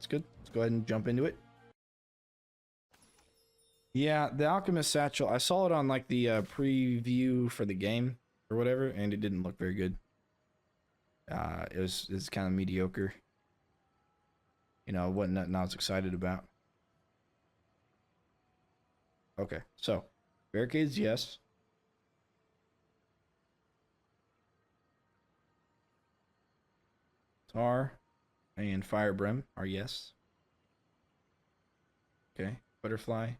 It's good. Let's go ahead and jump into it. Yeah, the Alchemist Satchel, I saw it on like the preview for the game or whatever, and it didn't look very good. It's kind of mediocre. You know, wasn't nothing I was excited about. Okay, so barricades, yes. Tar and Firebrim are yes. Okay, Butterfly,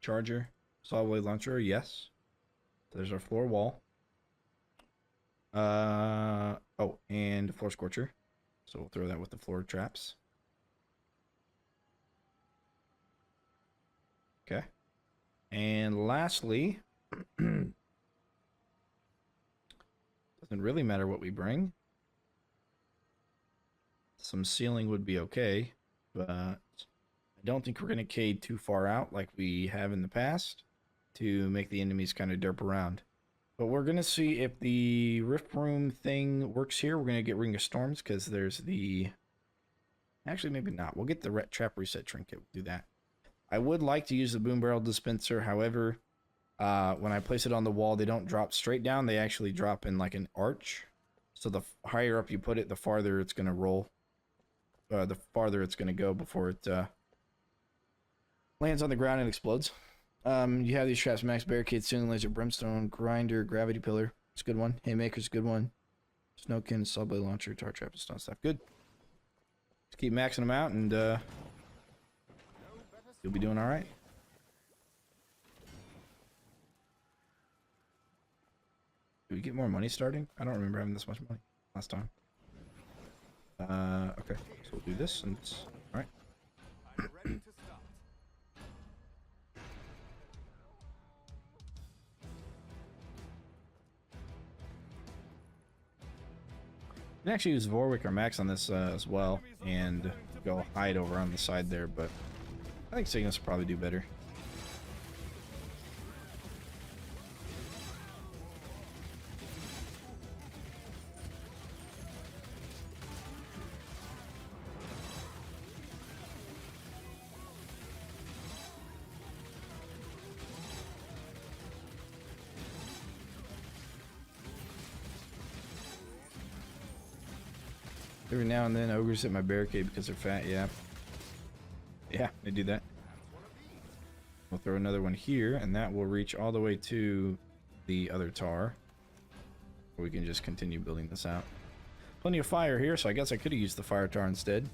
Charger, Solid Blade Launcher, yes. There's our floor wall. Oh, and Floor Scorcher. So we'll throw that with the floor traps. Okay. And lastly, doesn't really matter what we bring. Some ceiling would be okay, but I don't think we're going to cade too far out like we have in the past to make the enemies kind of derp around. But we're going to see if the Rift Room thing works here. We're going to get Ring of Storms because there's the... Actually, maybe not. We'll get the Trap Reset Trinket. We'll do that. I would like to use the Boom Barrel Dispenser. However, when I place it on the wall, they don't drop straight down. They actually drop in like an arch. So the higher up you put it, the farther it's going to roll. The farther it's going to go before it lands on the ground and explodes. You have these traps: Max Barricade, Ceiling Laser, Brimstone, Grinder, Gravity Pillar. It's a good one. Haymaker's a good one. Snowkin, Solid Blade Launcher, Tar Trap, and Stun Staff. Good. Just keep maxing them out, and you'll be doing all right. Do we get more money starting? I don't remember having this much money last time. Okay, so we'll do this, and it's all right. You can actually use Vorwick or Max on this as well, and go hide over on the side there, but I think Cygnus will probably do better. Every now and then, ogres hit my barricade because they're fat. Yeah. Yeah, they do that. We'll throw another one here, and that will reach all the way to the other tar. We can just continue building this out. Plenty of fire here, so I guess I could have used the fire tar instead.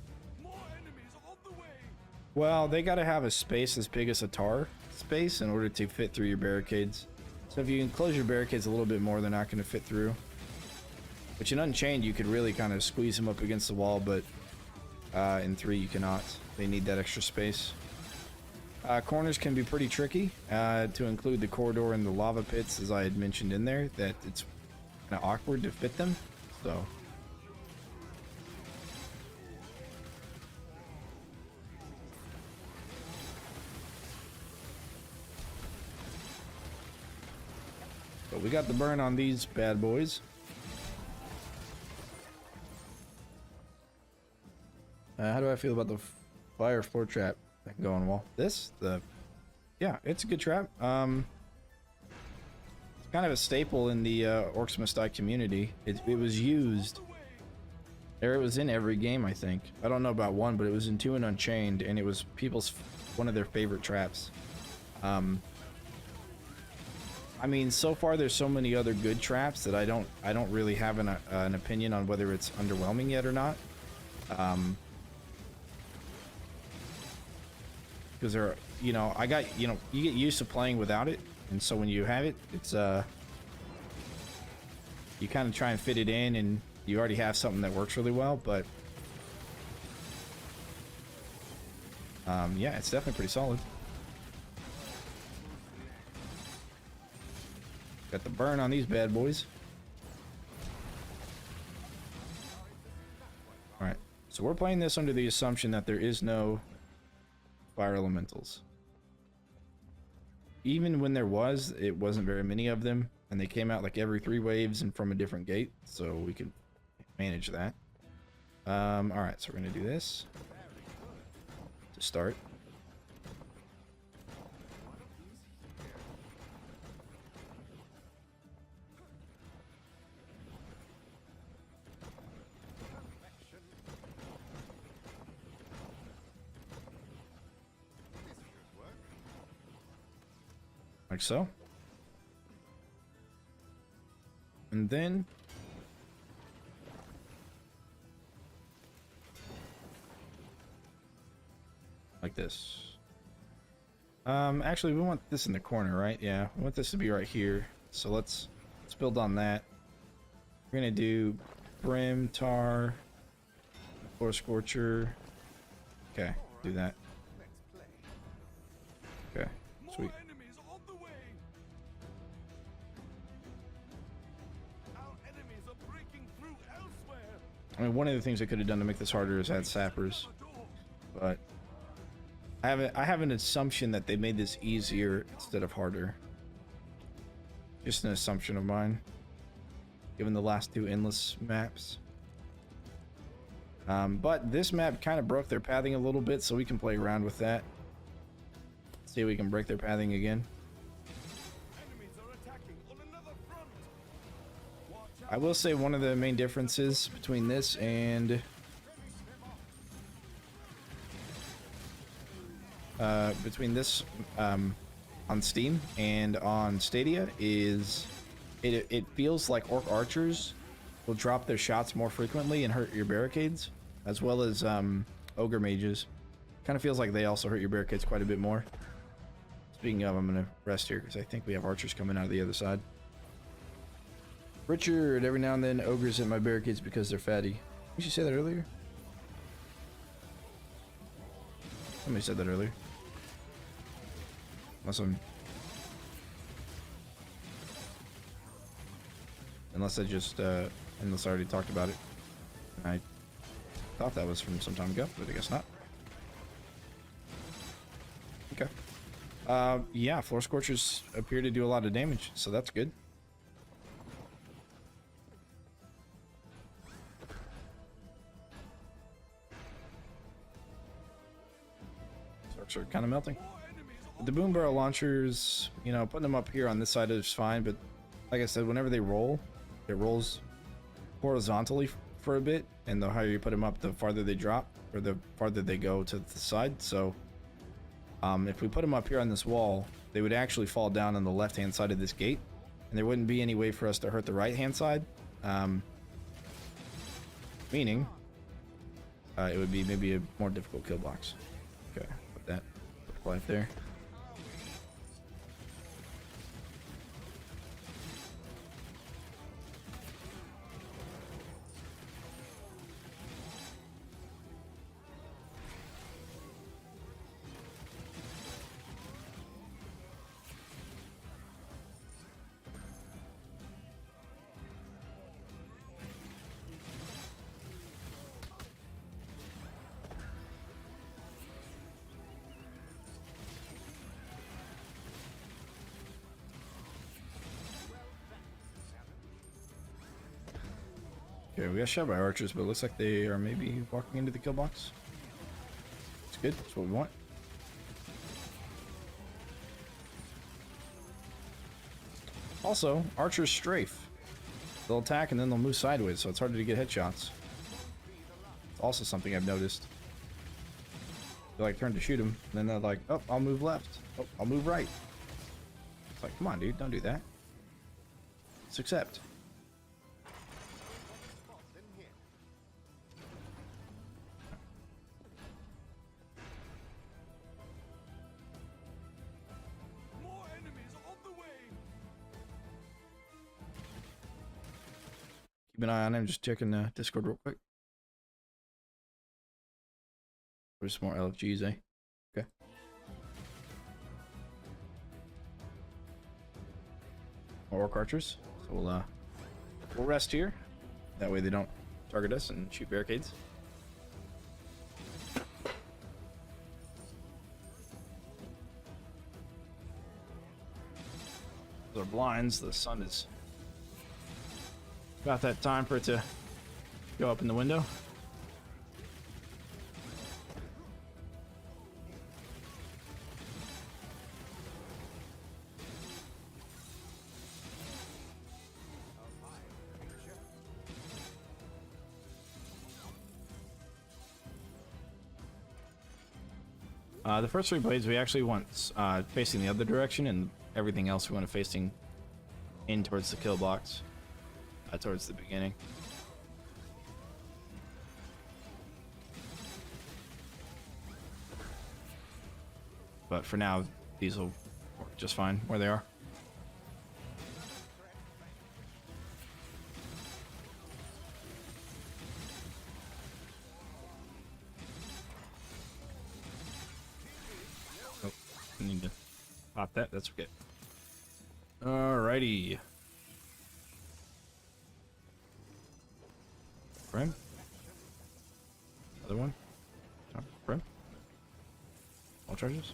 Well, they got to have a space as big as a tar space in order to fit through your barricades. So if you enclose your barricades a little bit more, they're not going to fit through. Which in Unchained, you could really kind of squeeze them up against the wall, but in 3 you cannot. They need that extra space. Corners can be pretty tricky to include the corridor and the lava pits, as I had mentioned in there, that it's kind of awkward to fit them. So but we got the burn on these bad boys. How do I feel about the fire floor trap that can go on the wall? Yeah, it's a good trap. It's kind of a staple in the Orcs Must Die community. It was used, or it was in every game, I think. I don't know about 1, but it was in 2 and Unchained, and it was one of their favorite traps. I mean, so far there's so many other good traps that I don't really have an opinion on whether it's underwhelming yet or not. Because they're, you know, you get used to playing without it, and so when you have it, it's you kind of try and fit it in, and you already have something that works really well. But yeah, it's definitely pretty solid. Got the burn on these bad boys. All right, so we're playing this under the assumption that there is no fire elementals. Even when there was, it wasn't very many of them, and they came out like every 3 waves and from a different gate, so we could manage that. All right, so we're gonna do this. to start. Like so. And then like this. Actually we want this in the corner, right? Yeah, we want this to be right here. So let's build on that. We're gonna do Brim, Tar, Floor Scorcher. Okay, do that. Okay, sweet. I mean, one of the things I could have done to make this harder is add sappers, but I have an assumption that they made this easier instead of harder. Just an assumption of mine, given the last two endless maps. But this map kind of broke their pathing a little bit, so we can play around with that. See if we can break their pathing again. I will say one of the main differences between this and on Steam and on Stadia is it feels like Orc archers will drop their shots more frequently and hurt your barricades, as well as ogre mages. Kind of feels like they also hurt your barricades quite a bit more. Speaking of, I'm gonna rest here because I think we have archers coming out of the other side. Richard, every now and then ogres hit my barricades because they're fatty. Did you say that earlier? Somebody said that earlier. Unless I just unless I already talked about it. I thought that was from some time ago, but I guess not. Okay. Yeah, Floor Scorchers appear to do a lot of damage, so that's good. Are kind of melting. The boom barrel launchers, you know, putting them up here on this side is fine, but like I said, whenever they roll, it rolls horizontally for a bit, and the higher you put them up, the farther they drop, or the farther they go to the side. So if we put them up here on this wall, they would actually fall down on the left hand side of this gate, and there wouldn't be any way for us to hurt the right hand side, meaning it would be maybe a more difficult kill box. Okay, put that life there. Okay, we got shot by archers, but it looks like they are maybe walking into the kill box. It's good, that's what we want. Also, archers strafe. They'll attack and then they'll move sideways, so it's harder to get headshots. It's also something I've noticed. They like turn to shoot them, and then they're like, oh, I'll move left. Oh, I'll move right. It's like, come on, dude, don't do that. Just accept. Keep an eye on him, just checking the Discord real quick. There's some more LFGs, eh? Okay. More orc archers. So we'll rest here. That way they don't target us and shoot barricades. Those are blinds. The sun is about that time for it to go up in the window. The first 3 blades we actually want facing the other direction, and everything else we want facing in towards the kill blocks, towards the beginning. But for now, these will work just fine where they are. Oh, I need to pop that. That's okay. Alrighty. Frame. Another one. Frame. All charges.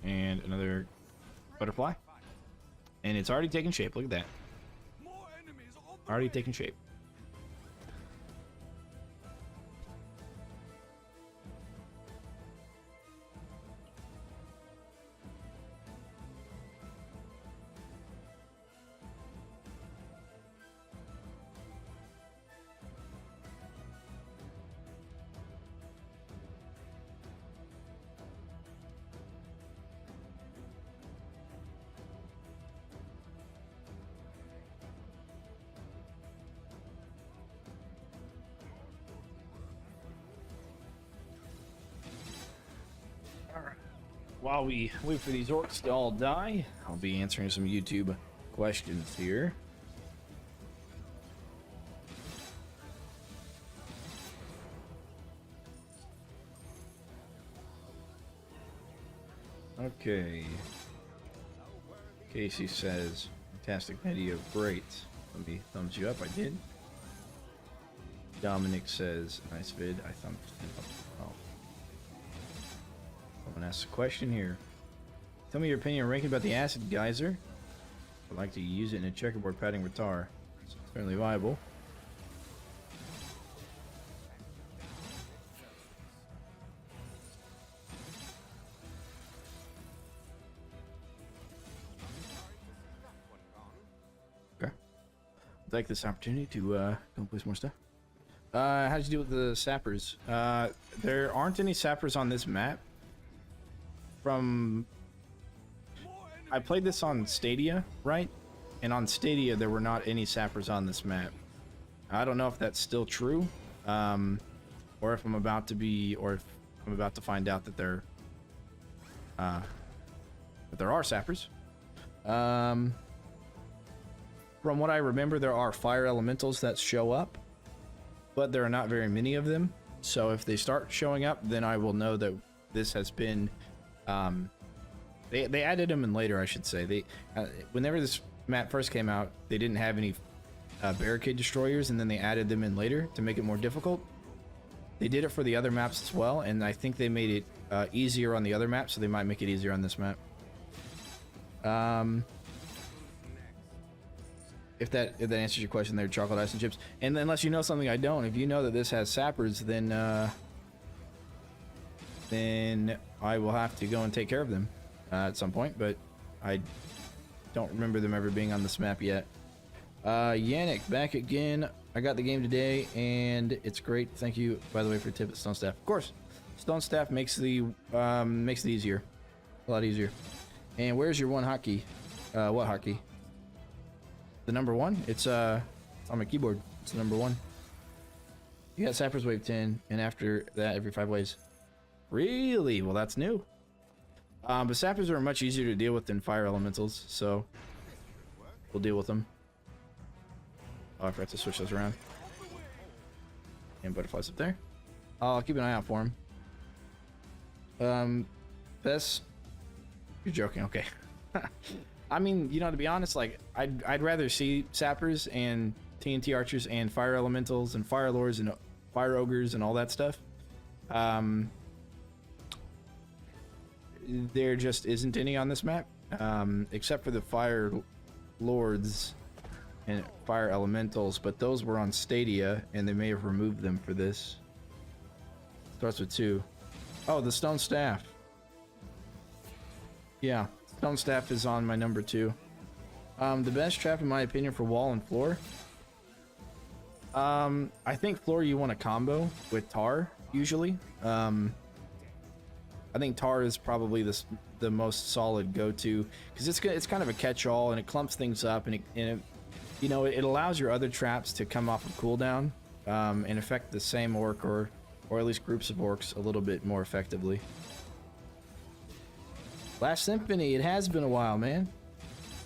And another butterfly. And it's already taking shape. Look at that. Already taking shape. While we wait for these orcs to all die, I'll be answering some YouTube questions here. Okay. Casey says, fantastic video, great. Let me thumbs you up, I did. Dominic says, nice vid, I thumbs it up. Oh. Someone asks a question here. Tell me your opinion on ranking about the acid geyser. I'd like to use it in a checkerboard padding with tar. It's certainly viable. Okay. I'd like this opportunity to go play some more stuff. How'd you deal with the sappers? There aren't any sappers on this map. I played this on Stadia, right? And on Stadia, there were not any sappers on this map. I don't know if that's still true, or if I'm about to find out that there are sappers. From what I remember, there are fire elementals that show up, but there are not very many of them. So if they start showing up, then I will know that this has been. They added them in later, I should say. They whenever this map first came out, they didn't have any barricade destroyers, and then they added them in later to make it more difficult. They did it for the other maps as well, and I think they made it easier on the other maps, so they might make it easier on this map. If that answers your question there, chocolate ice and chips. And unless you know something I don't, if you know that this has sappers, then I will have to go and take care of them at some point, but I don't remember them ever being on this map yet. Yannick, back again. I got the game today, and it's great. Thank you, by the way, for the tip at Stone Staff. Of course, Stone Staff makes it easier, a lot easier. And where's your one hotkey? What hotkey? The number 1. It's on my keyboard. It's the number 1. You got Sappers Wave 10, and after that, every 5 waves. Really? Well, that's new. But Sappers are much easier to deal with than Fire Elementals, so we'll deal with them. Oh, I forgot to switch those around. And Butterflies up there. I'll keep an eye out for them. Bess, you're joking, okay. I mean, you know, to be honest, like, I'd rather see Sappers and TNT Archers and Fire Elementals and Fire Lords and Fire Ogres and all that stuff. There just isn't any on this map, except for the Fire Lords and Fire Elementals, but those were on Stadia, and they may have removed them for this. Starts with 2. Oh, the Stone Staff. Yeah, Stone Staff is on my number 2. The best trap, in my opinion, for wall and floor. I think floor you want a combo with tar, usually. I think tar is probably the most solid go-to because it's kind of a catch-all and it clumps things up and it you know, it allows your other traps to come off of cooldown and affect the same orc or at least groups of orcs a little bit more effectively. Last Symphony, it has been a while, man.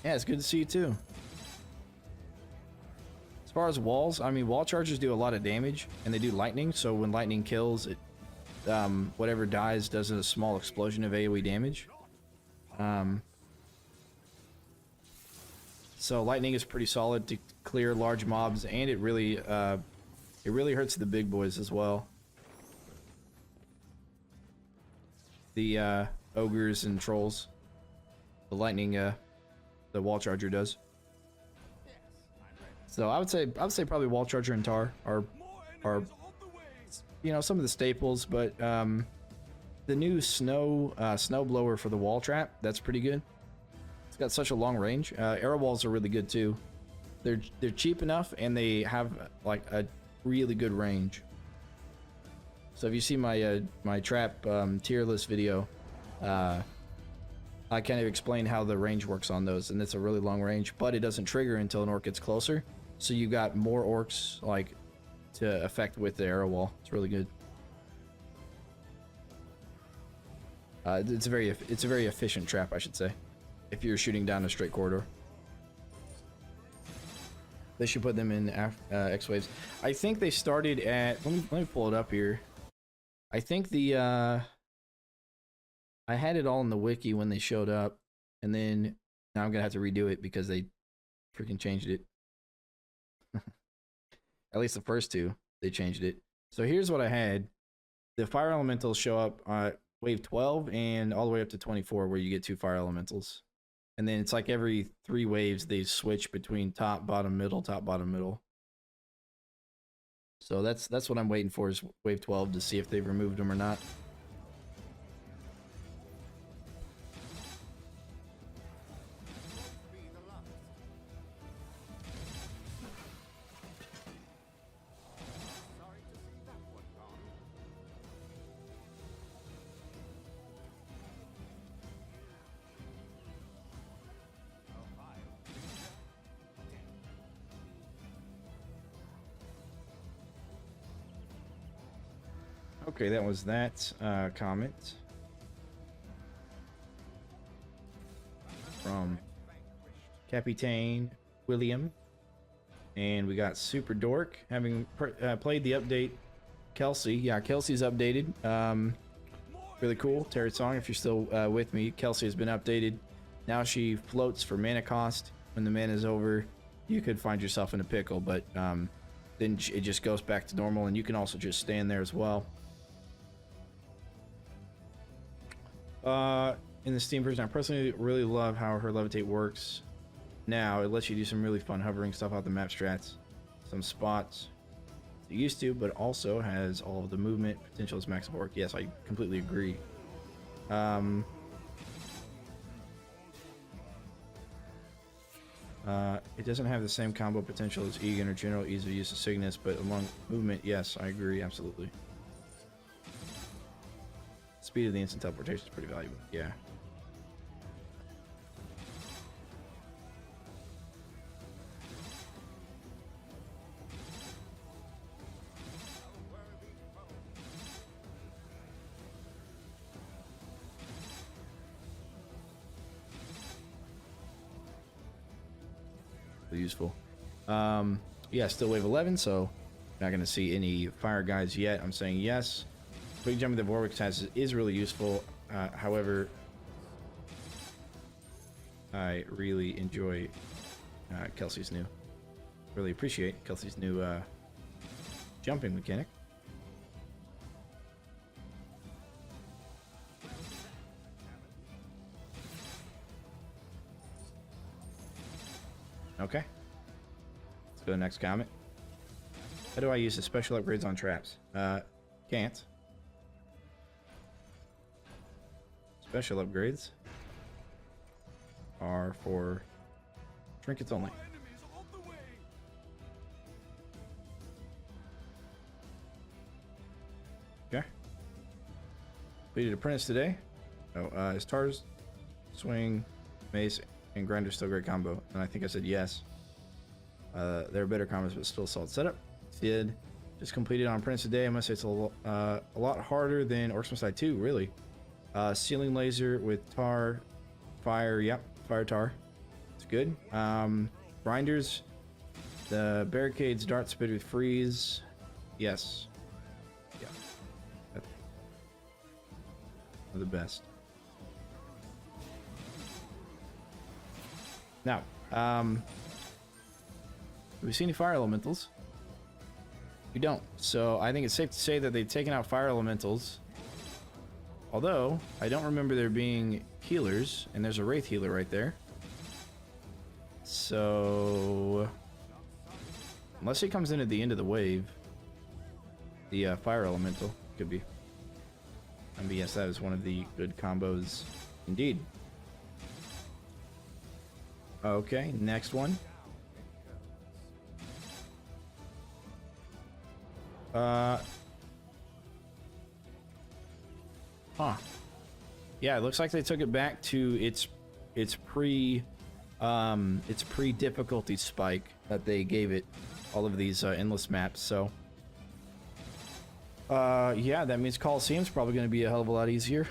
Yeah, it's good to see you too. As far as walls, I mean, wall chargers do a lot of damage and they do lightning, so when lightning kills, it whatever dies does a small explosion of AoE damage. So lightning is pretty solid to clear large mobs, and it really hurts the big boys as well. The ogres and trolls. The lightning, the wall charger does. So I would say probably wall charger and tar are you know, some of the staples, but the new snow blower for the wall trap, that's pretty good. It's got such a long range. Arrow walls are really good too. They're cheap enough and they have like a really good range. So if you see my my trap tier list video, I kind of explain how the range works on those, and it's a really long range, but it doesn't trigger until an orc gets closer. So you got more orcs like to affect with the arrow wall. It's really good. It's a very efficient trap, I should say, if you're shooting down a straight corridor. They should put them in X waves. I think they started at. Let me pull it up here. I think the I had it all in the wiki when they showed up, and then now I'm gonna have to redo it because they freaking changed it. At least the first two, they changed it. So here's what I had. The fire elementals show up wave 12 and all the way up to 24, where you get 2 fire elementals. And then it's like every 3 waves they switch between top, bottom, middle, top, bottom, middle. So that's what I'm waiting for, is wave 12 to see if they've removed them or not. Okay, that was that comment from Captain William, and we got Super Dork having played the update. Kelsey, yeah, Kelsey's updated. Really cool. Terry Song, if you're still with me, Kelsey has been updated. Now she floats for mana cost. When the mana is over, you could find yourself in a pickle, but then it just goes back to normal, and you can also just stand there as well. In the Steam version, I personally really love how her levitate works. Now it lets you do some really fun hovering stuff out the map strats, some spots it used to, but also has all of the movement potential as max orc. Yes, I completely agree. It doesn't have the same combo potential as Egan or general ease of use of Cygnus, but along movement, yes, I agree, absolutely. Speed of the instant teleportation is pretty valuable, yeah. Useful. Yeah, still wave 11, so not going to see any fire guys yet. I'm saying yes. Quick jumping that Warwick has is really useful. However, I really enjoy Kelsey's new. Really appreciate Kelsey's new jumping mechanic. Okay. Let's go to the next comment. How do I use the special upgrades on traps? Can't. Special upgrades are for trinkets only. Okay. Completed apprentice today. Oh, is Tar's swing, mace, and grinder still a great combo? And I think I said yes. They're better combos, but still solid setup. Did just completed on apprentice today. I must say it's a lot harder than Orcs Must Die 2, really. Ceiling laser with tar, fire. Yep, fire tar. It's good. Grinders. The barricades, dart spit with freeze. Yes. Yeah. They're the best. Now, do we see any fire elementals? We don't. So I think it's safe to say that they've taken out fire elementals. Although, I don't remember there being healers, and there's a wraith healer right there. So, unless he comes in at the end of the wave, the fire elemental could be. I mean, yes, that is one of the good combos indeed. Okay, next one. Yeah, it looks like they took it back to its pre-difficulty spike that they gave it all of these endless maps. So yeah, that means Coliseum's probably going to be a hell of a lot easier.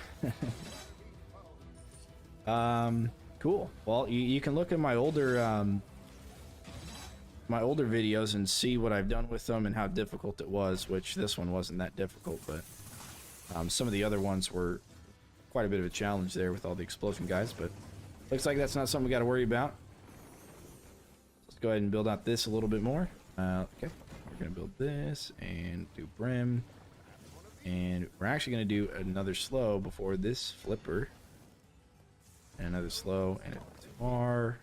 Cool. Well, you can look at my older videos and see what I've done with them and how difficult it was, which this one wasn't that difficult, but some of the other ones were quite a bit of a challenge there with all the explosion guys, but looks like that's not something we got to worry about. Let's go ahead and build out this a little bit more. Okay, we're going to build this and do brim, and we're actually going to do another slow before this flipper, and another slow, and a tar,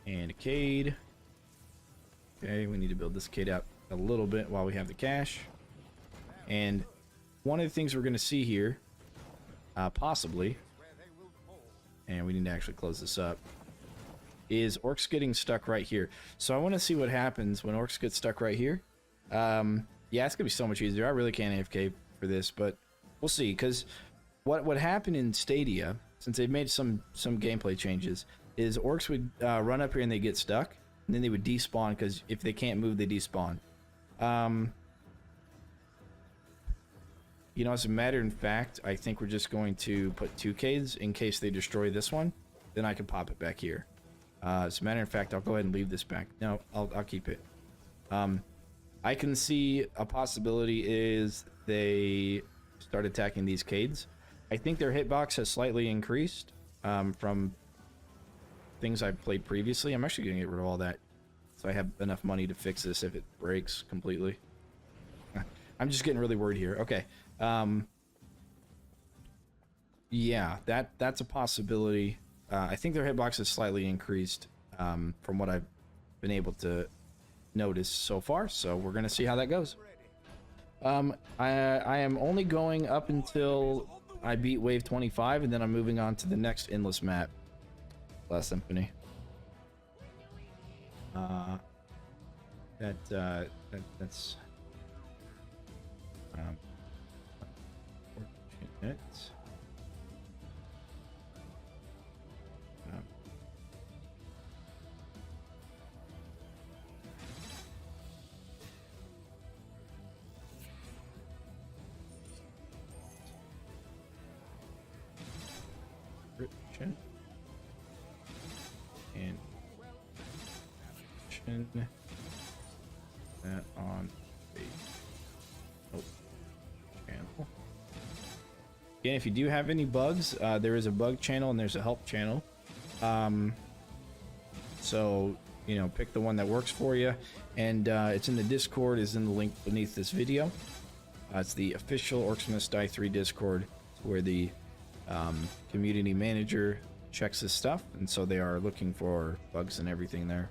and a cade. Okay, we need to build this cade out a little bit while we have the cash. And one of the things we're going to see here, possibly, and we need to actually close this up, is orcs getting stuck right here. So I want to see what happens when orcs get stuck right here. Yeah, it's gonna be so much easier. I really can't AFK for this, but we'll see. Because what happened in Stadia, since they've made some gameplay changes, is orcs would run up here and they get stuck, and then they would despawn, because if they can't move, they despawn. You know, as a matter of fact, I think we're just going to put 2 Ks in case they destroy this one. Then I can pop it back here. As a matter of fact, I'll go ahead and leave this back. No, I'll keep it. I can see a possibility is they start attacking these Cades. I think their hitbox has slightly increased from things I've played previously. I'm actually going to get rid of all that, so I have enough money to fix this if it breaks completely. I'm just getting really worried here. Okay. Yeah, that's a possibility. I think their hitbox is slightly increased from what I've been able to notice so far, so we're gonna see how that goes. I am only going up until I beat wave 25, and then I'm moving on to the next endless map, Last Symphony. That's fortunate. And that on the channel. Again, if you do have any bugs, there is a bug channel and there's a help channel. So, you know, pick the one that works for you. And it's in the Discord, is in the link beneath this video. It's the official Orcs Must Die 3 Discord, where the community manager checks this stuff, and so they are looking for bugs and everything there.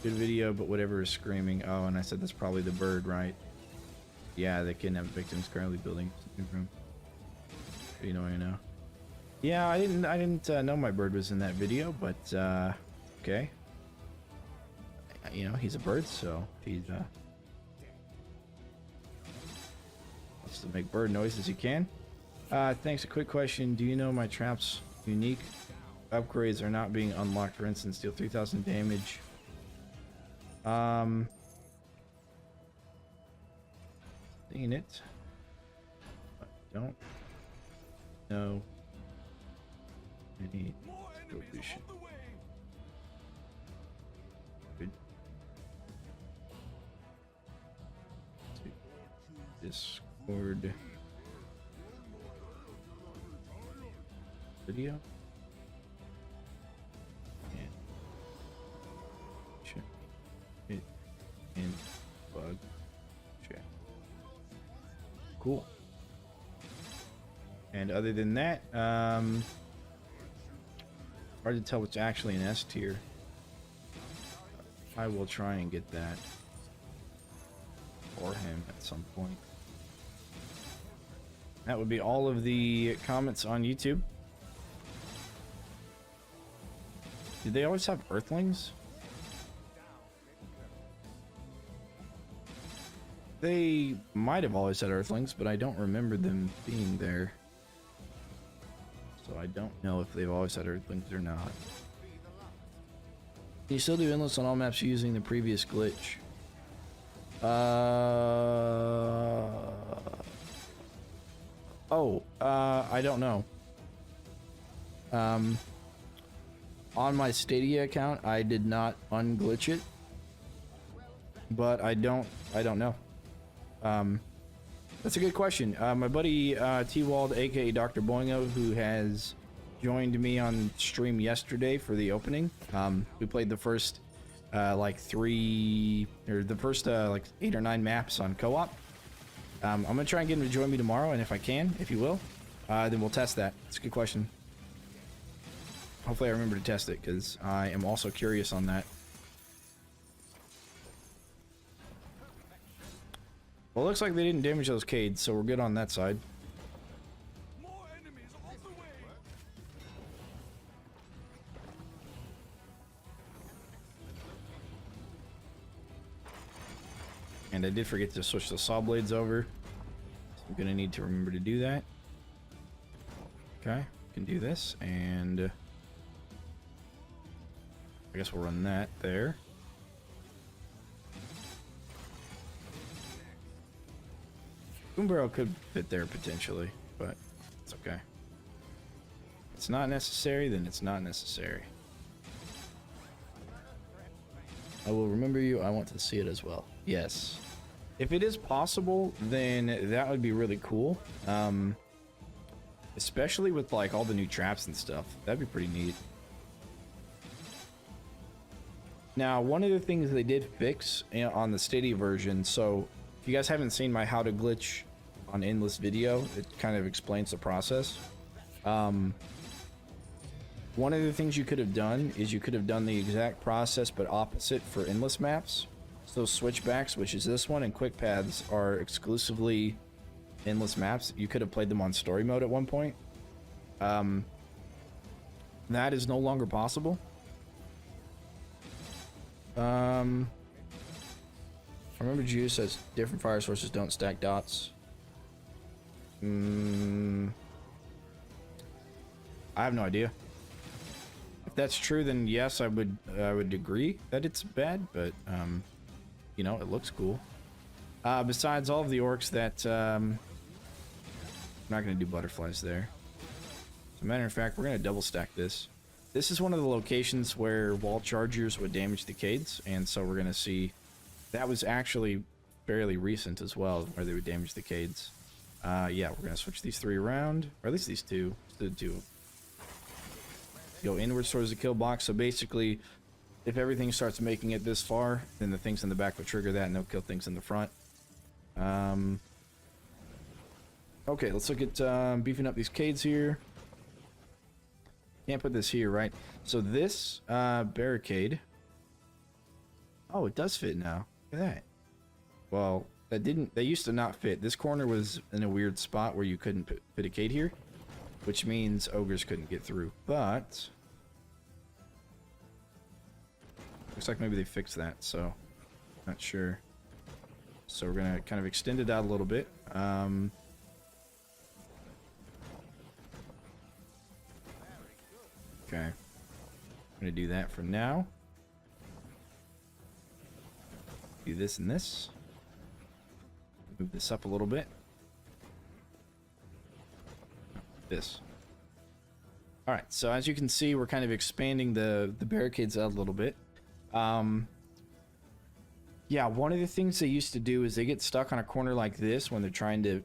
Good video, but whatever is screaming. Oh, and I said that's probably the bird, right? Yeah, the kidnapped victim's currently building a new room. You know, I know. Yeah, I didn't know my bird was in that video, but okay. You know, he's a bird, so he's Just to make bird noise as you can. Thanks. A quick question. Do you know my traps unique upgrades are not being unlocked? For instance, deal 3,000 damage. Seen it. I don't know any solution. Good. Discord video. And check it in bug check. Cool. And other than that, hard to tell what's actually an S tier. I will try and get that for him at some point. That would be all of the comments on YouTube. Did they always have Earthlings? They might have always had Earthlings, but I don't remember them being there. So I don't know if they've always had Earthlings or not. Can you still do endless on all maps using the previous glitch? I don't know. On my Stadia account, I did not unglitch it, but I don't know. That's a good question. My buddy T-Wald, aka Dr. Boingo, who has joined me on stream yesterday for the opening. We played the first like 8 or 9 maps on co-op. I'm gonna try and get him to join me tomorrow, and if I can, if he will, then we'll test that. It's a good question. Hopefully I remember to test it, because I am also curious on that. Well, it looks like they didn't damage those Cades, so we're good on that side. More enemies on the way. And I did forget to switch the saw blades over. So I'm gonna need to remember to do that. Okay, can do this, and I guess we'll run that there. Boom barrel could fit there potentially, but it's okay. If it's not necessary, then it's not necessary. I will remember you. I want to see it as well. Yes. If it is possible, then that would be really cool. Especially with like all the new traps and stuff. That'd be pretty neat. Now, one of the things they did fix on the Stadia version, so if you guys haven't seen my how to glitch on endless video, it kind of explains the process. One of the things you could have done is you could have done the exact process but opposite for endless maps. So switchbacks, which is this one, and quick paths are exclusively endless maps. You could have played them on story mode at one point. That is no longer possible. I remember Juice says different fire sources don't stack dots. I have no idea. If that's true, then yes, I would agree that it's bad, but you know, it looks cool. Besides all of the orcs that I'm not gonna do butterflies there. As a matter of fact, we're gonna double stack this. This is one of the locations where wall chargers would damage the Cades, and so we're gonna see that was actually fairly recent as well, where they would damage the Cades. Yeah, we're gonna switch these 3 around, or at least these 2. The 2 go inwards towards the kill box. So basically, if everything starts making it this far, then the things in the back will trigger that, and they'll kill things in the front. Okay, let's look at beefing up these Cades here. Can't put this here, right? So this barricade. Oh, it does fit now. Look at that. Well, that didn't. They used to not fit. This corner was in a weird spot where you couldn't put a Cade here, which means ogres couldn't get through. But looks like maybe they fixed that. So not sure. So we're gonna kind of extend it out a little bit. Okay. I'm gonna do that for now. Do this and this. Move this up a little bit. This. All right, so as you can see, we're kind of expanding the barricades out a little bit. Yeah, one of the things they used to do is they get stuck on a corner like this when they're trying to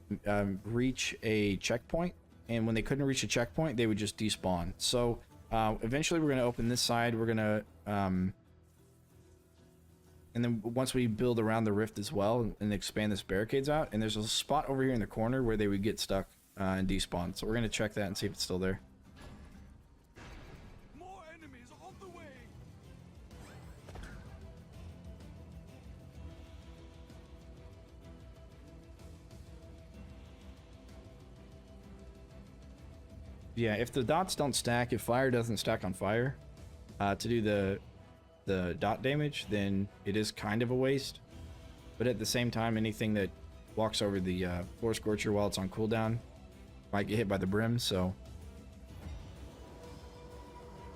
reach a checkpoint, and when they couldn't reach a checkpoint, they would just despawn. So eventually we're going to open this side. We're going to, and then once we build around the rift as well and expand this barricades out, and there's a spot over here in the corner where they would get stuck and despawn. So we're going to check that and see if it's still there. More enemies on the way. Yeah, if the dots don't stack, if fire doesn't stack on fire to do the dot damage, then it is kind of a waste. But at the same time, anything that walks over the floor scorcher while it's on cooldown might get hit by the brim, so.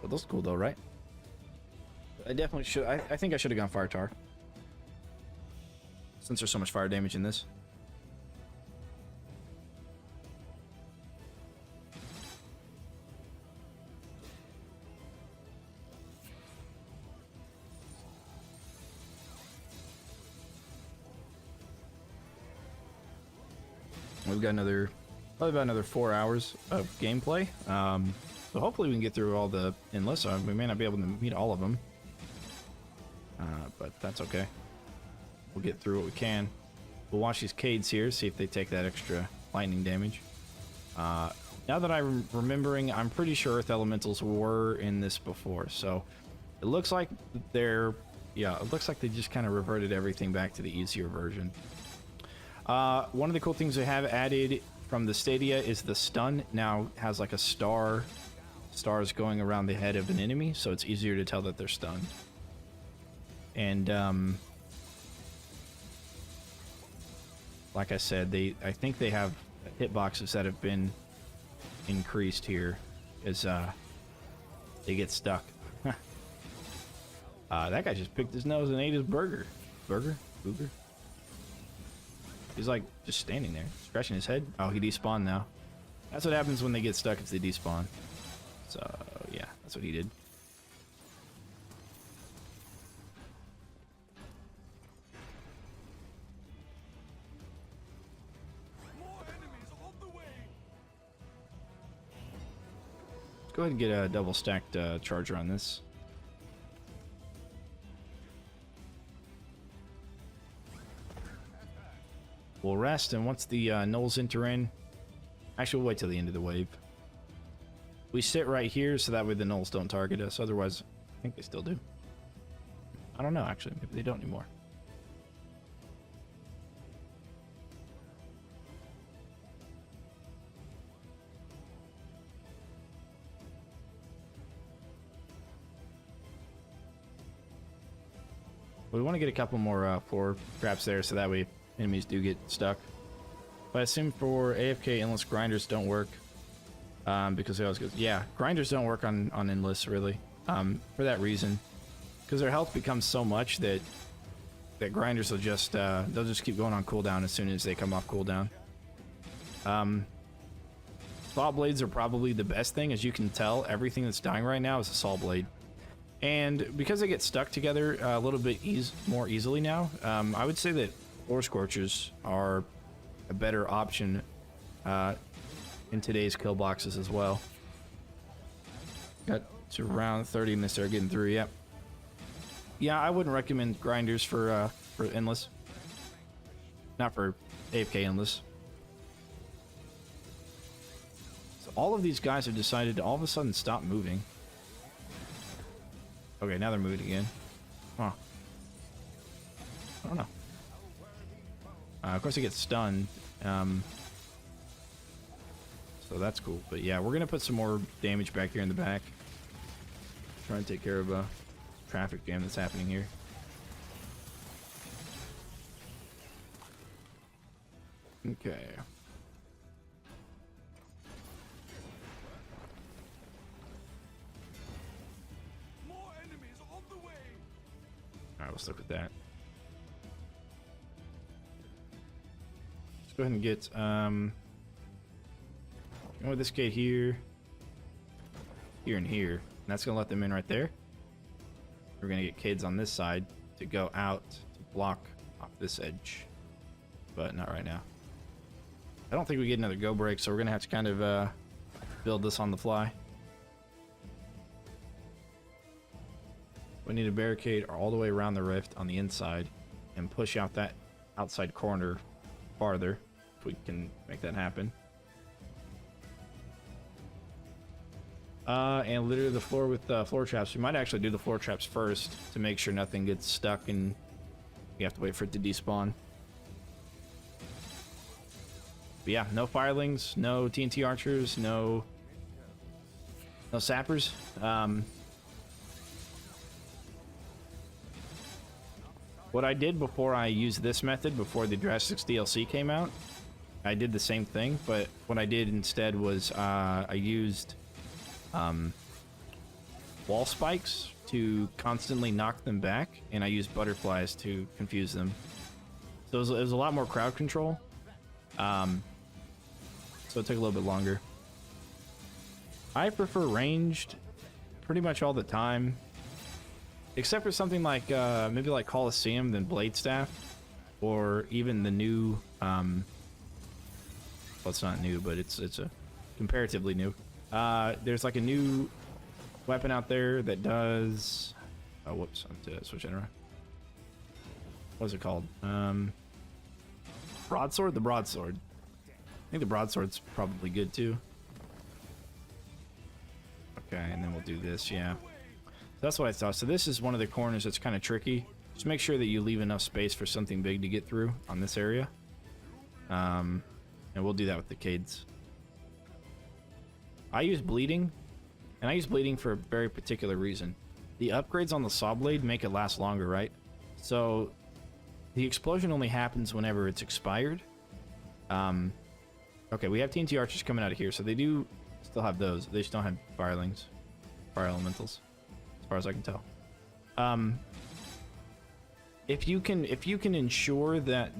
But those cool though, right? I definitely should. I think I should have gone fire tar, since there's so much fire damage in this. We've got probably about another 4 hours of gameplay. So hopefully we can get through all the endless. We may not be able to meet all of them, but that's okay. We'll get through what we can. We'll watch these Cades here, see if they take that extra lightning damage. Now that I'm remembering, I'm pretty sure Earth Elementals were in this before, so it looks like it looks like they just kind of reverted everything back to the easier version. One of the cool things they have added from the Stadia is the stun now has like a stars going around the head of an enemy, so it's easier to tell that they're stunned. And like I said, I think they have hitboxes that have been increased here as they get stuck. That guy just picked his nose and ate his burger. Booger? He's like just standing there, scratching his head. Oh, he despawned now. That's what happens when they get stuck, is they despawn. So yeah, that's what he did. More enemies on the way. Let's go ahead and get a double stacked charger on this. We'll rest, and once the gnolls enter in, actually we'll wait till the end of the wave. We sit right here so that way the gnolls don't target us. Otherwise, I think they still do. I don't know, actually. Maybe they don't anymore. We want to get a couple more floor traps there so that way enemies do get stuck. But I assume for AFK endless grinders don't work because they always go, yeah, grinders don't work on endless really for that reason, because their health becomes so much that grinders will just they'll just keep going on cooldown as soon as they come off cooldown. Saw blades are probably the best thing. As you can tell, everything that's dying right now is a saw blade. And because they get stuck together a little bit more easily now, I would say that floor scorchers are a better option in today's kill boxes as well. Got to round 30 and they start getting through. Yep. Yeah, I wouldn't recommend grinders for endless. Not for AFK endless. So all of these guys have decided to all of a sudden stop moving. Okay, now they're moving again. Huh. I don't know. Of course, he gets stunned. So that's cool. But yeah, we're going to put some more damage back here in the back. Try and take care of traffic jam that's happening here. Okay. More enemies on the way. All right, we'll stick with that. Let's go ahead and get with this gate here, here, and here. And that's gonna let them in right there. We're gonna get kids on this side to go out to block off this edge, but not right now. I don't think we get another go break, so we're gonna have to kind of build this on the fly. We need a barricade all the way around the rift on the inside and push out that outside corner farther if we can make that happen. And litter the floor with floor traps. We might actually do the floor traps first to make sure nothing gets stuck and we have to wait for it to despawn. But yeah, no firelings, no TNT archers, no sappers. What I did before I used this method, before the Drastics DLC came out, I did the same thing, but what I did instead was I used wall spikes to constantly knock them back, and I used butterflies to confuse them. So it was a lot more crowd control. So it took a little bit longer. I prefer ranged pretty much all the time, except for something like maybe like Colosseum, then Blade Staff, or even the new well, it's not new, but it's a comparatively new. There's like a new weapon out there that does oh whoops, I have to switch it around. What is it called? Broadsword? The broadsword. I think the broadsword's probably good too. Okay, and then we'll do this, yeah. That's what I thought. So this is one of the corners that's kind of tricky. Just make sure that you leave enough space for something big to get through on this area. And we'll do that with the Cades. I use bleeding, and I use bleeding for a very particular reason. The upgrades on the saw blade make it last longer, right? So the explosion only happens whenever it's expired. Okay, we have TNT archers coming out of here, so they do still have those. They just don't have firelings, fire elementals, as far as I can tell. If you can ensure that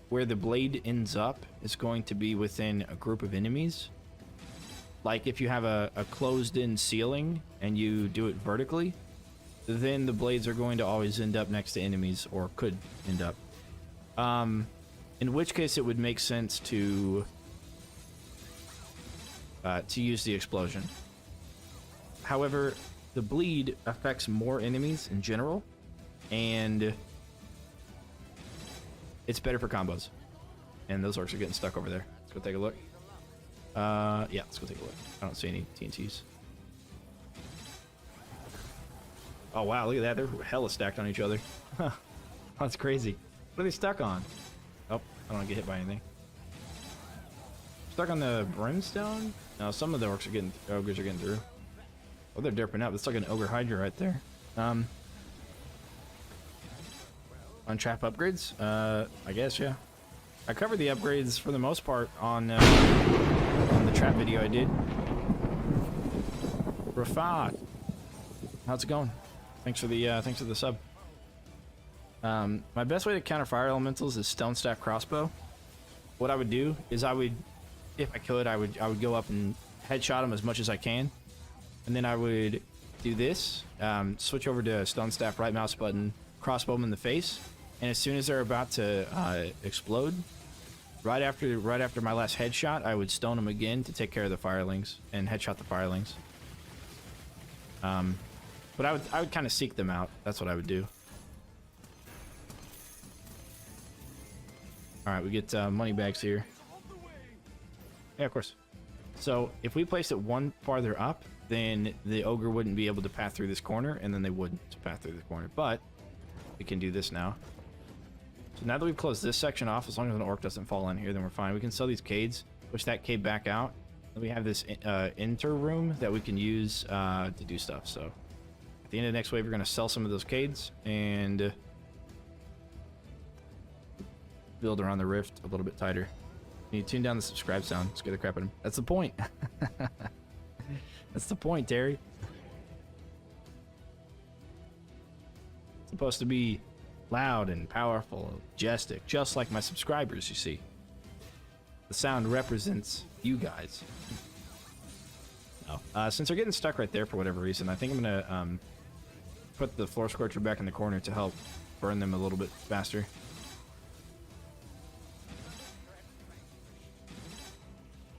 where the blade ends up is going to be within a group of enemies, like if you have a closed-in ceiling and you do it vertically, then the blades are going to always end up next to enemies, or could end up. In which case it would make sense to use the explosion. However, the bleed affects more enemies in general, and it's better for combos. And those orcs are getting stuck over there. Let's go take a look. Yeah, let's go take a look. I don't see any TNTs. Oh wow, look at that. They're hella stacked on each other. That's crazy. What are they stuck on? Oh, I don't want to get hit by anything. Stuck on the brimstone? No, some of the ogres are getting through. Oh, they're derping up. It's like an ogre hydra right there. On trap upgrades? I guess, yeah. I covered the upgrades for the most part on the trap video I did. Rafat, how's it going? Thanks for the sub. My best way to counter fire elementals is stone staff crossbow. What I would do is if I could, I would go up and headshot them as much as I can, and then I would do this, switch over to stone staff right mouse button, crossbow them in the face, and as soon as they're about to explode, right after my last headshot, I would stone them again to take care of the firelings and headshot the firelings. But I would kind of seek them out. That's what I would do. All right, we get money bags here. Yeah, of course. So if we placed it one farther up, then the ogre wouldn't be able to pass through this corner, and then they wouldn't pass through the corner. But we can do this now. So now that we've closed this section off, as long as an orc doesn't fall in here, then we're fine. We can sell these Cades, push that cave back out. Then we have this enter room that we can use to do stuff. So at the end of the next wave, we're going to sell some of those Cades, and build around the rift a little bit tighter. You tune down the subscribe sound. Scare the crap out of him. That's the point. That's the point, Terry. It's supposed to be loud and powerful, and majestic, just like my subscribers, you see. The sound represents you guys. No. Since they're getting stuck right there for whatever reason, I think I'm gonna put the floor scorcher back in the corner to help burn them a little bit faster.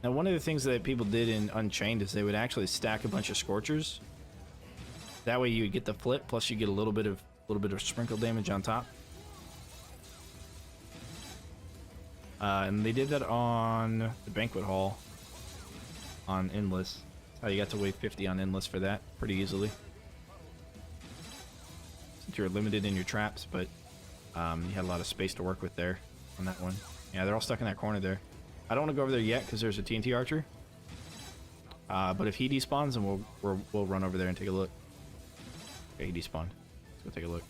Now, one of the things that people did in Unchained is they would actually stack a bunch of scorchers. That way, you would get the flip, plus you get a little bit of sprinkle damage on top. And they did that on the banquet hall on endless. That's how you got to wave 50 on endless for that pretty easily. Since you're limited in your traps, but you had a lot of space to work with there on that one. Yeah, they're all stuck in that corner there. I don't want to go over there yet because there's a TNT archer. But if he despawns, then we'll run over there and take a look. Okay, he despawned. Let's go take a look.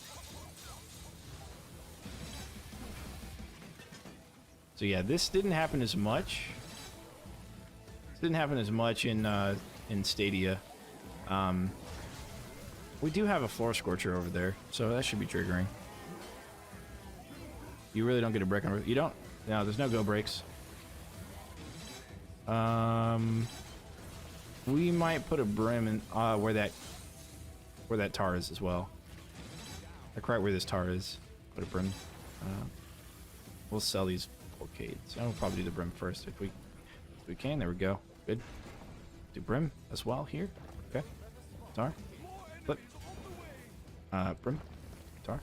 So yeah, this didn't happen as much. This didn't happen as much in Stadia. We do have a floor scorcher over there, so that should be triggering. You really don't get a break on. You don't. No, there's no go breaks. We might put a brim in where that tar is as well. Like right where this tar is. Put a brim. We'll sell these blockades. I'll probably do the brim first if we can. There we go. Good. Do brim as well here. Okay. Tar. Flip. Brim. Tar.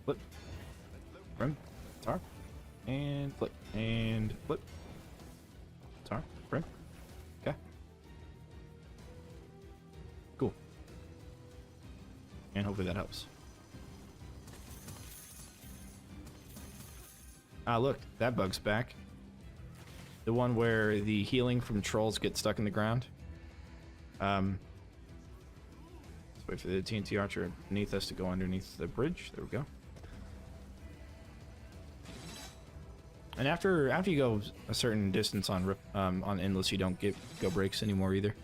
Flip. Brim. Tar. And flip. And flip. Tar. Brim. Okay. Cool. And hopefully that helps. Ah, look, that bug's back. The one where the healing from trolls gets stuck in the ground. Let's wait for the TNT archer beneath us to go underneath the bridge. There we go. And after you go a certain distance on endless, you don't get go breaks anymore either.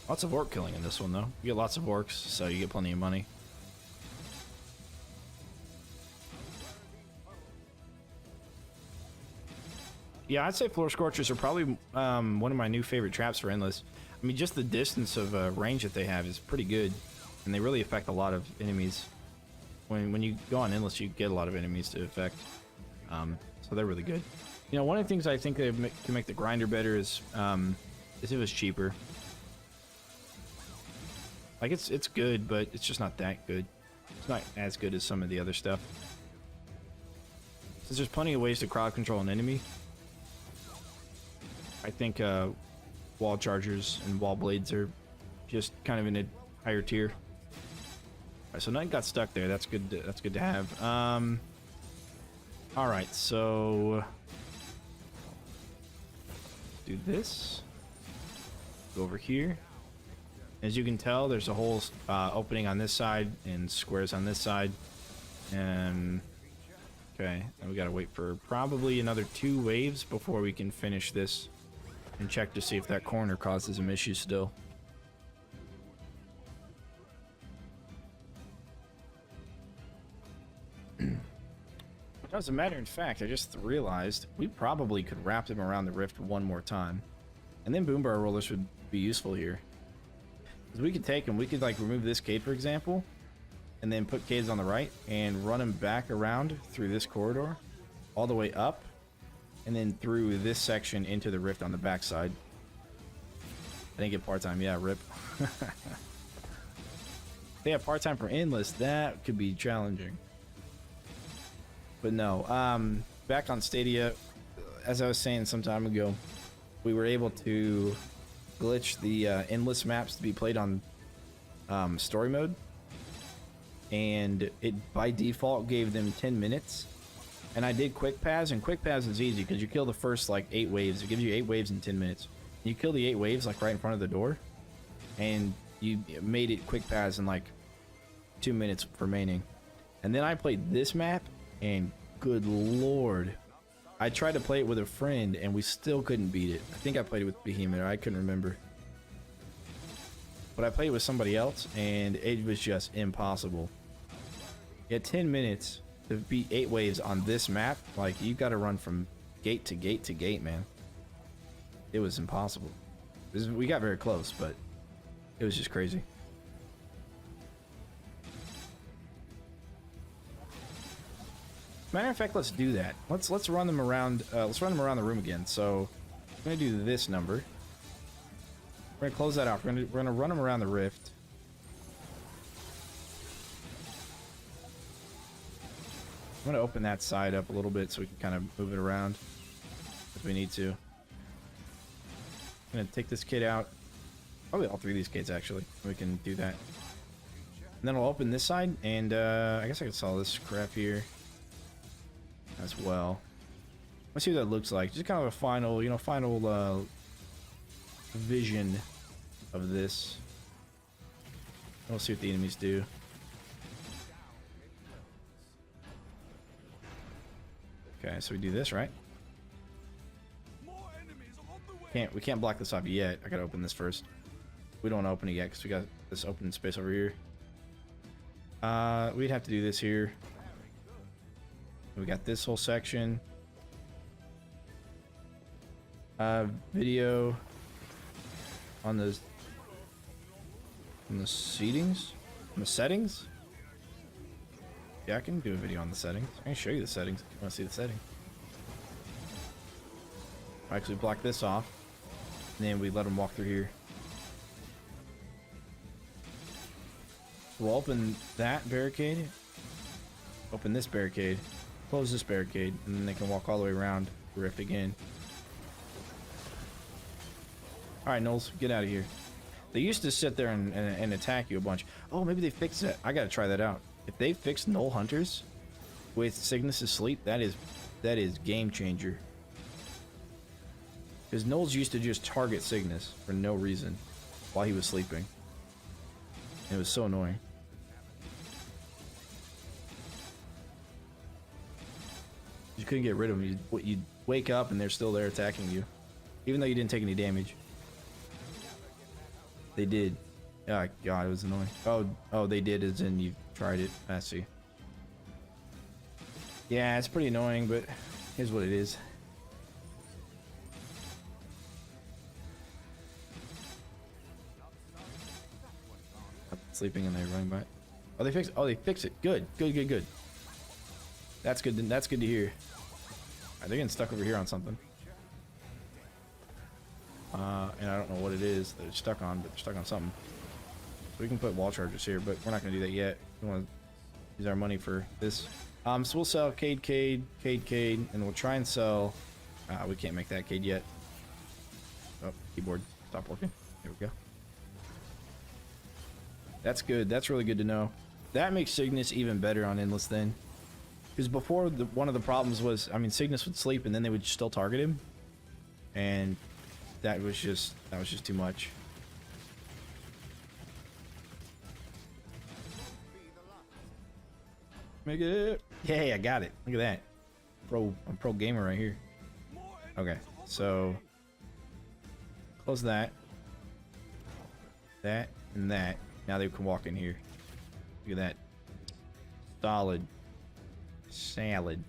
Lots of orc killing in this one, though. You get lots of orcs, so you get plenty of money. Yeah, I'd say floor scorchers are probably one of my new favorite traps for endless. I mean, just the distance of range that they have is pretty good, and they really affect a lot of enemies. When you go on endless, you get a lot of enemies to affect, so they're really good. You know, one of the things I think they can make the grinder better is if it was cheaper. Like, it's good, but it's just not that good. It's not as good as some of the other stuff. Since there's plenty of ways to crowd control an enemy, I think wall chargers and wall blades are just kind of in a higher tier. Alright, so nothing got stuck there. That's good. That's good to have. All right, so do this. Go over here. As you can tell, there's a whole opening on this side and squares on this side. And okay, and we gotta wait for probably another 2 waves before we can finish this and check to see if that corner causes some issues still. As a matter of fact, I just realized we probably could wrap them around the rift one more time, and then boom bar rollers would be useful here. We could take them, we could like remove this cade, for example, and then put cades on the right and run them back around through this corridor all the way up and then through this section into the rift on the back side. I didn't get part-time. Yeah, rip. If they have part-time for endless, that could be challenging. But no, back on Stadia, as I was saying some time ago, we were able to glitch the endless maps to be played on story mode, and it by default gave them 10 minutes And I did quick pass, and quick pass is easy because you kill the first like 8 waves. It gives you 8 waves in 10 minutes. You kill the 8 waves like right in front of the door, and you made it quick pass in like 2 minutes remaining. And then I played this map, and good lord, I tried to play it with a friend, and we still couldn't beat it. I think I played it with Behemoth, or I couldn't remember. But I played it with somebody else, and it was just impossible. You had 10 minutes to beat 8 waves on this map. Like, you got to run from gate to gate to gate, man. It was impossible. We got very close, but it was just crazy. Matter of fact, let's do that. Let's run them around. Let's run them around the room again. So I'm gonna do this number. We're gonna close that out. We're gonna run them around the rift. I'm gonna open that side up a little bit so we can kind of move it around if we need to. I'm gonna take this kid out. Probably all 3 of these kids actually. We can do that. And then I'll open this side, and I guess I could sell this crap here as well. Let's see what that looks like. Just kind of a final, you know, final vision of this. We'll see what the enemies do. Okay, so we do this, right? More enemies on the way. We can't block this off yet. I gotta open this first. We don't want to open it yet because we got this open space over here. We'd have to do this here. We got this whole section. Video on the settings? On the settings? Yeah, I can do a video on the settings. I can show you the settings if you want to see the setting. I actually block this off, and then we let them walk through here. We'll open that barricade, open this barricade, close this barricade, and then they can walk all the way around the rift again. Alright, Knowles, get out of here. They used to sit there and attack you a bunch. Oh, maybe they fixed that. I gotta try that out. If they fix Null Hunters with Cygnus' Sleep, that is game changer. Because Knowles used to just target Cygnus for no reason while he was sleeping. It was so annoying. You couldn't get rid of them. You'd wake up and they're still there attacking you, even though you didn't take any damage. They did. Oh god, it was annoying. Oh, they did, as in you tried it. I see. Yeah, it's pretty annoying, but here's what it is. Sleeping and they're running by. Oh, they fix it. Oh, they fix it. Good. Good. That's good. That's good to hear. Alright, they're getting stuck over here on something. And I don't know what it is that it's stuck on, but they're stuck on something. So we can put wall chargers here, but we're not going to do that yet. We want to use our money for this. So we'll sell Cade, and we'll try and sell. We can't make that Cade yet. Oh, keyboard stopped working. There we go. That's good. That's really good to know. That makes Cygnus even better on Endless then. Because before, one of the problems was, I mean, Cygnus would sleep and then they would still target him. And that was just too much. Make it. Yay, I got it. Look at that. I'm pro gamer right here. Okay, so close that. That and that. Now they can walk in here. Look at that. Solid. Salad.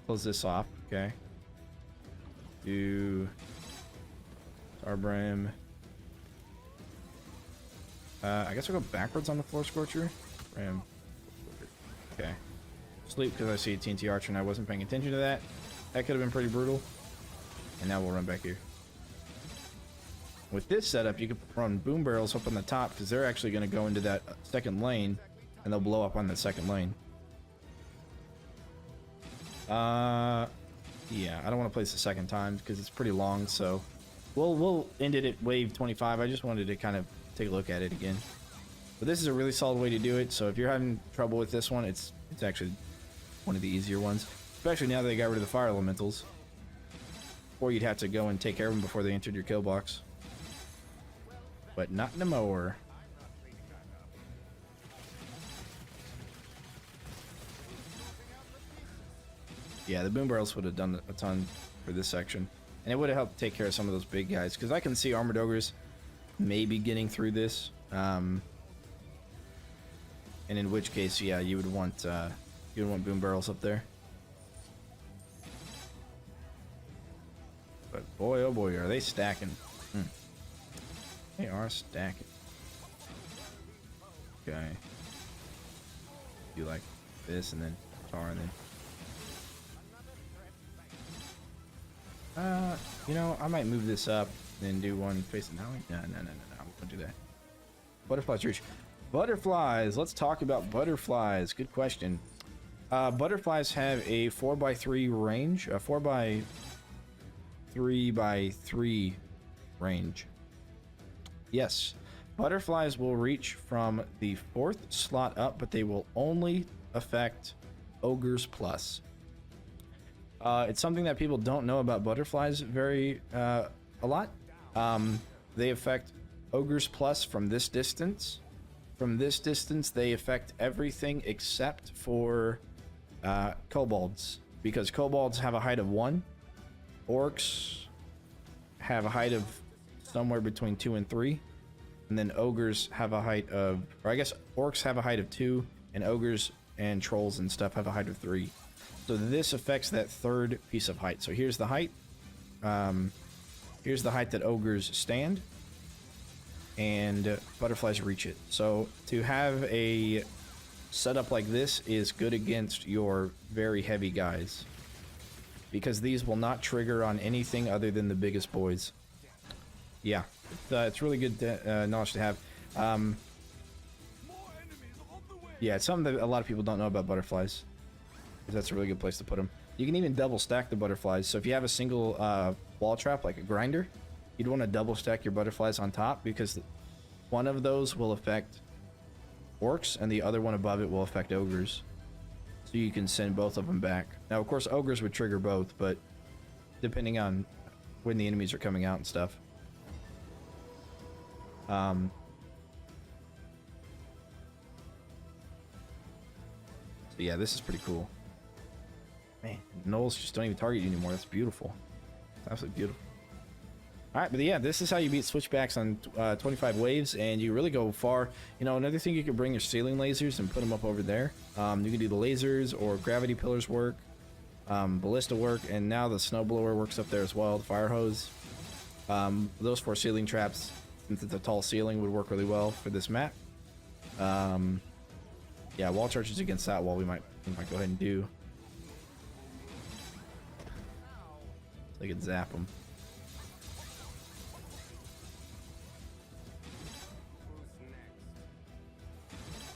Close this off. Okay. Do Starbrim. I guess we'll go backwards on the Floor Scorcher. Ram. Okay. Sleep because I see a TNT Archer and I wasn't paying attention to that. That could have been pretty brutal. And now we'll run back here. With this setup, you can run boom barrels up on the top because they're actually going to go into that second lane and they'll blow up on the second lane. Yeah, I don't want to place the second time because it's pretty long, so we'll end it at wave 25. I just wanted to kind of take a look at it again. But this is a really solid way to do it, so if you're having trouble with this one, it's actually one of the easier ones, especially now that they got rid of the fire elementals. Or you'd have to go and take care of them before they entered your kill box. But not no more. Yeah, the boom barrels would have done a ton for this section. And it would have helped take care of some of those big guys. Because I can see armored ogres maybe getting through this. And in which case, yeah, you would want boom barrels up there. But boy, oh boy, are they stacking. They are stacking. Okay. Do like this and then tar and then... you know, I might move this up and do one facing that way. No, I won't do that. Butterflies reach. Butterflies. Let's talk about butterflies. Good question. Butterflies have a 4x3 range, a 4x3x3 range. Yes, butterflies will reach from the 4th slot up, but they will only affect ogres plus. It's something that people don't know about butterflies a lot. They affect ogres plus from this distance. From this distance, they affect everything except for kobolds, because kobolds have a height of 1. Orcs have a height of somewhere between 2 and 3. And then ogres have a height of, or I guess orcs have a height of 2, and ogres and trolls and stuff have a height of 3. So this affects that third piece of height. So here's the height. Here's the height that ogres stand. And butterflies reach it. So to have a setup like this is good against your very heavy guys, because these will not trigger on anything other than the biggest boys. Yeah, it's really good knowledge to have. Yeah, it's something that a lot of people don't know about butterflies. That's a really good place to put them. You can even double stack the butterflies. So if you have a single wall trap like a grinder, you'd want to double stack your butterflies on top, because one of those will affect orcs and the other one above it will affect ogres. So you can send both of them back. Now, of course, ogres would trigger both, but depending on when the enemies are coming out and stuff. So yeah, this is pretty cool. Man, gnolls just don't even target you anymore. That's beautiful. It's absolutely beautiful. Alright, but yeah, this is how you beat switchbacks on 25 waves, and you really go far. You know, another thing, you could bring your ceiling lasers and put them up over there. You can do the lasers or gravity pillars work, ballista work, and now the snowblower works up there as well, the fire hose. Those 4 ceiling traps, since it's a tall ceiling, would work really well for this map. Yeah, wall charges against that wall we might go ahead and do. So they could zap them.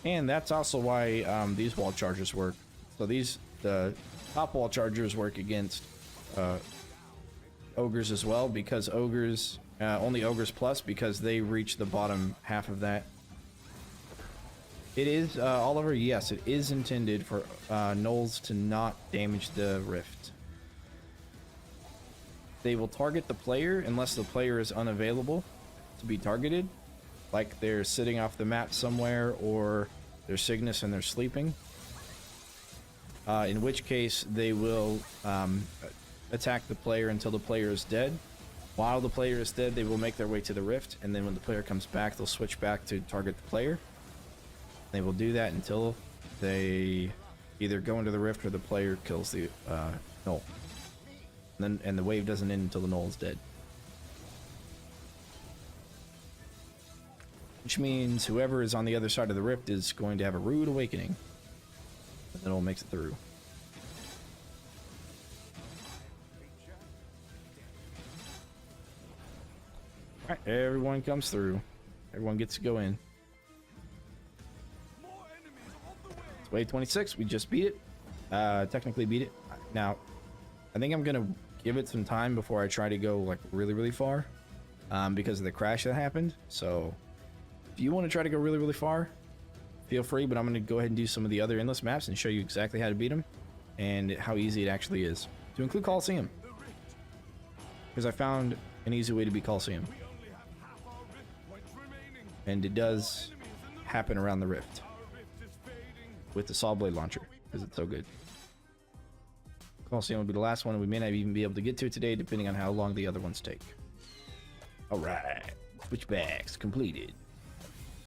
And that's also why these wall chargers work. So the top wall chargers work against ogres as well, because ogres, only ogres plus, because they reach the bottom half of that. It is, Oliver, yes, it is intended for gnolls to not damage the rift. They will target the player unless the player is unavailable to be targeted. Like they're sitting off the map somewhere, or they're Cygnus and they're sleeping. In which case, they will attack the player until the player is dead. While the player is dead, they will make their way to the rift, and then when the player comes back, they'll switch back to target the player. They will do that until they either go into the rift or the player kills the gnoll. And the wave doesn't end until the gnoll is dead. Which means whoever is on the other side of the rift is going to have a rude awakening. And then it makes it through. Alright, everyone comes through. Everyone gets to go in. It's wave 26, we just beat it. Technically beat it. Now, I think I'm gonna give it some time before I try to go like really far. Because of the crash that happened. So if you want to try to go really far, feel free, but I'm going to go ahead and do some of the other endless maps and show you exactly how to beat them. and how easy it actually is to include Coliseum. Because I found an easy way to beat Coliseum. We only have half our rift points remaining. And it does Enemies in the happen around the rift Our rift is fading. with the Saw Blade Launcher, because it's so good. Coliseum will be the last one, and we may not even be able to get to it today, depending on how long the other ones take. Alright, switchbacks completed.